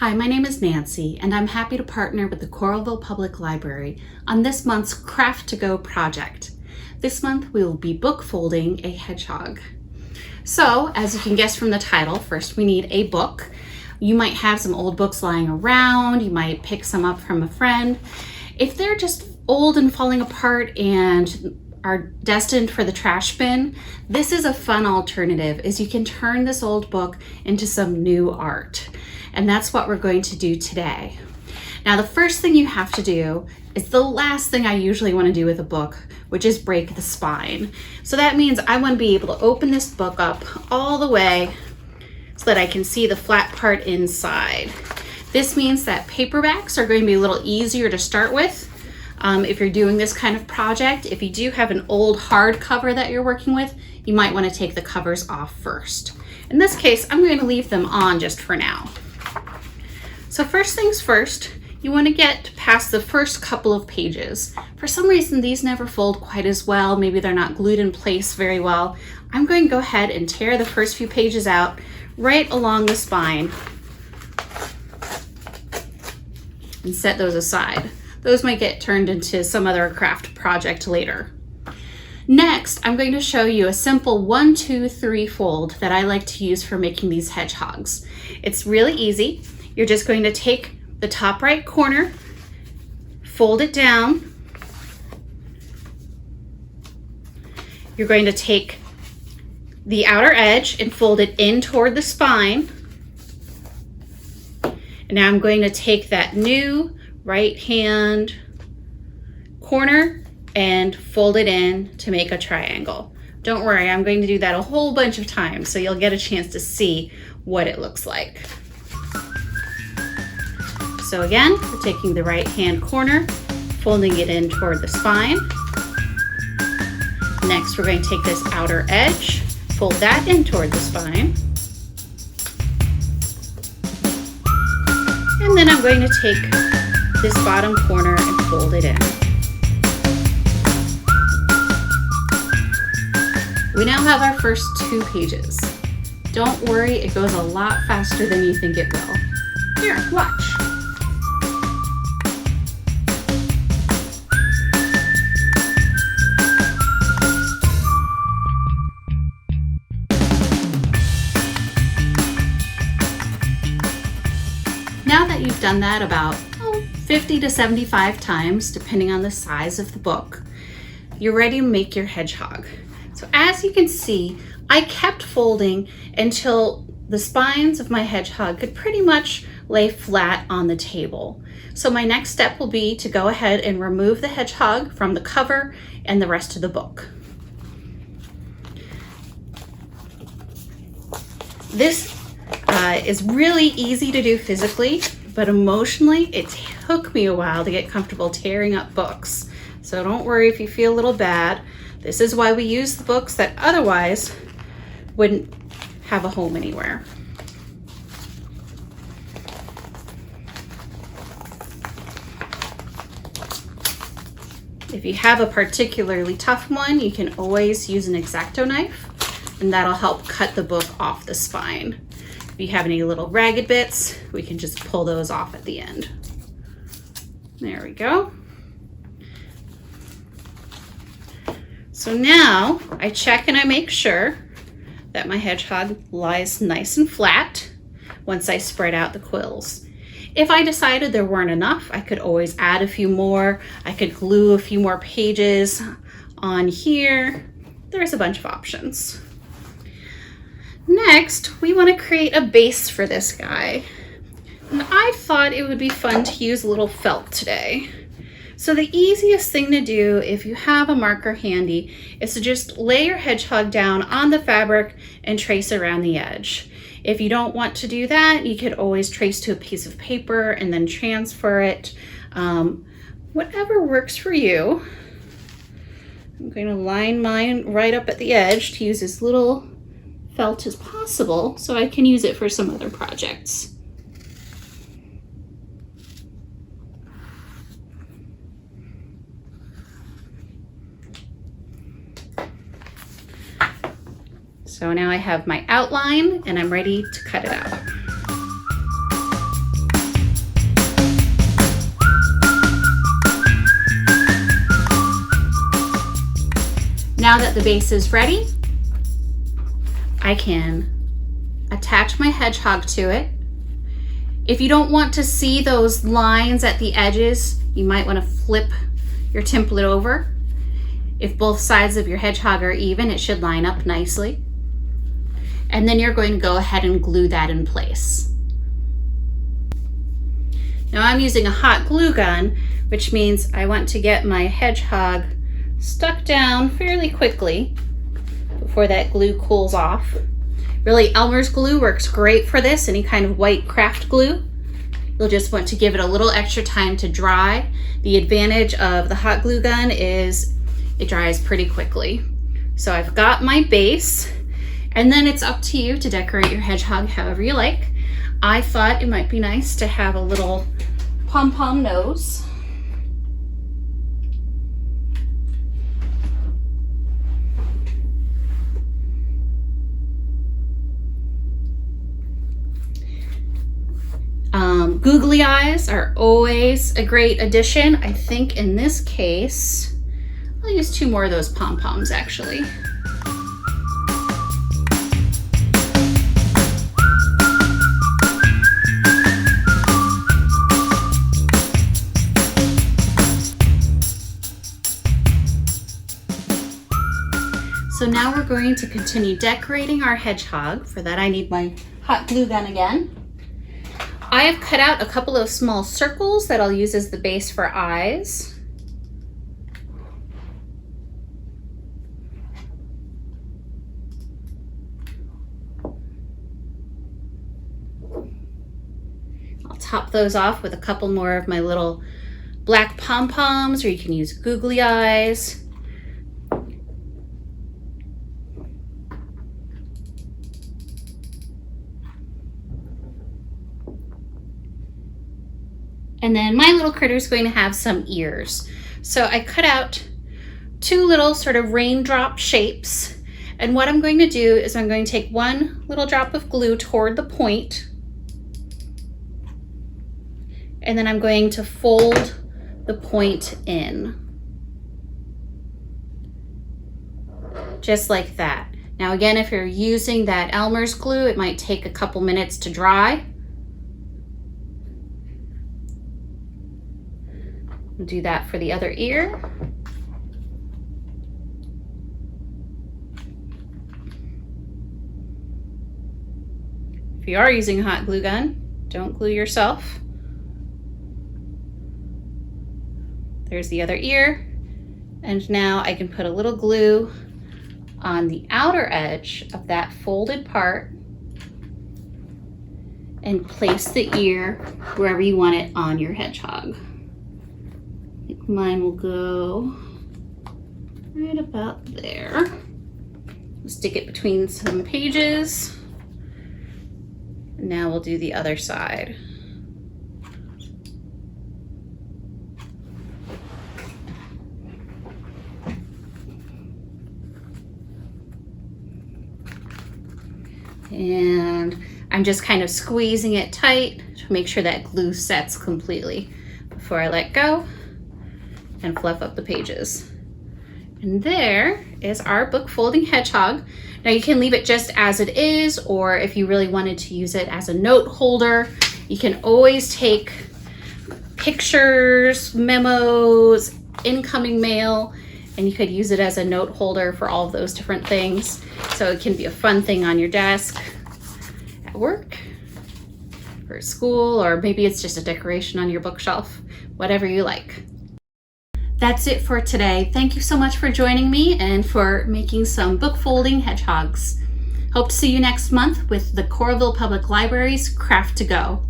Hi, my name is Nancy, and I'm happy to partner with the Coralville Public Library on this month's Craft to Go project. This month we will be book folding a hedgehog. So, as you can guess from the title, first we need a book. You might have some old books lying around, you might pick some up from a friend. If they're just old and falling apart and are destined for the trash bin, this is a fun alternative, as you can turn this old book into some new art. And that's what we're going to do today. Now, the first thing you have to do is the last thing I usually want to do with a book, which is break the spine. So that means I want to be able to open this book up all the way so that I can see the flat part inside. This means that paperbacks are going to be a little easier to start with if you're doing this kind of project. If you do have an old hardcover that you're working with, you might want to take the covers off first. In this case, I'm going to leave them on just for now. So first things first, you want to get past the first couple of pages. For some reason, these never fold quite as well. Maybe they're not glued in place very well. I'm going to go ahead and tear the first few pages out right along the spine and set those aside. Those might get turned into some other craft project later. Next, I'm going to show you a simple 1, 2, 3 fold that I like to use for making these hedgehogs. It's really easy. You're just going to take the top right corner, fold it down. You're going to take the outer edge and fold it in toward the spine. And now I'm going to take that new right hand corner and fold it in to make a triangle. Don't worry, I'm going to do that a whole bunch of times so you'll get a chance to see what it looks like. So again, we're taking the right hand corner, folding it in toward the spine. Next, we're going to take this outer edge, fold that in toward the spine. And then I'm going to take this bottom corner and fold it in. We now have our first 2 pages. Don't worry, it goes a lot faster than you think it will. Here, watch. Now that you've done that about 50 to 75 times, depending on the size of the book, you're ready to make your hedgehog. So as you can see, I kept folding until the spines of my hedgehog could pretty much lay flat on the table. So my next step will be to go ahead and remove the hedgehog from the cover and the rest of the book. This is really easy to do physically, but emotionally, it took me a while to get comfortable tearing up books. So don't worry if you feel a little bad. This is why we use the books that otherwise wouldn't have a home anywhere. If you have a particularly tough one, you can always use an X-Acto knife, and that'll help cut the book off the spine. If you have any little ragged bits, we can just pull those off at the end. There we go. So now I check and I make sure that my hedgehog lies nice and flat once I spread out the quills. If I decided there weren't enough, I could always add a few more. I could glue a few more pages on here. There's a bunch of options. Next, we want to create a base for this guy. And I thought it would be fun to use a little felt today. So the easiest thing to do if you have a marker handy is to just lay your hedgehog down on the fabric and trace around the edge. If you don't want to do that, you could always trace to a piece of paper and then transfer it. Whatever works for you. I'm going to line mine right up at the edge to use as little felt as possible so I can use it for some other projects. So now I have my outline and I'm ready to cut it out. Now that the base is ready, I can attach my hedgehog to it. If you don't want to see those lines at the edges, you might want to flip your template over. If both sides of your hedgehog are even, it should line up nicely. And then you're going to go ahead and glue that in place. Now I'm using a hot glue gun, which means I want to get my hedgehog stuck down fairly quickly before that glue cools off. Really, Elmer's glue works great for this, any kind of white craft glue. You'll just want to give it a little extra time to dry. The advantage of the hot glue gun is it dries pretty quickly. So I've got my base, and then it's up to you to decorate your hedgehog however you like. I thought it might be nice to have a little pom-pom nose. Googly eyes are always a great addition. I think in this case, I'll use 2 more of those pom-poms actually. So now we're going to continue decorating our hedgehog. For that I need my hot glue gun again. I have cut out a couple of small circles that I'll use as the base for eyes. I'll top those off with a couple more of my little black pom-poms, or you can use googly eyes. And then my little critter is going to have some ears. So I cut out 2 little sort of raindrop shapes. And what I'm going to do is I'm going to take 1 little drop of glue toward the point. And then I'm going to fold the point in. Just like that. Now again, if you're using that Elmer's glue, it might take a couple minutes to dry. Do that for the other ear. If you are using a hot glue gun, don't glue yourself. There's the other ear. And now I can put a little glue on the outer edge of that folded part and place the ear wherever you want it on your hedgehog. I think mine will go right about there. Stick it between some pages. Now we'll do the other side. And I'm just kind of squeezing it tight to make sure that glue sets completely before I let go and fluff up the pages. And there is our book folding hedgehog. Now you can leave it just as it is, or if you really wanted to use it as a note holder, you can always take pictures, memos, incoming mail, and you could use it as a note holder for all of those different things. So it can be a fun thing on your desk, at work, or at school, or maybe it's just a decoration on your bookshelf, whatever you like. That's it for today. Thank you so much for joining me and for making some book folding hedgehogs. Hope to see you next month with the Coralville Public Library's Craft to Go.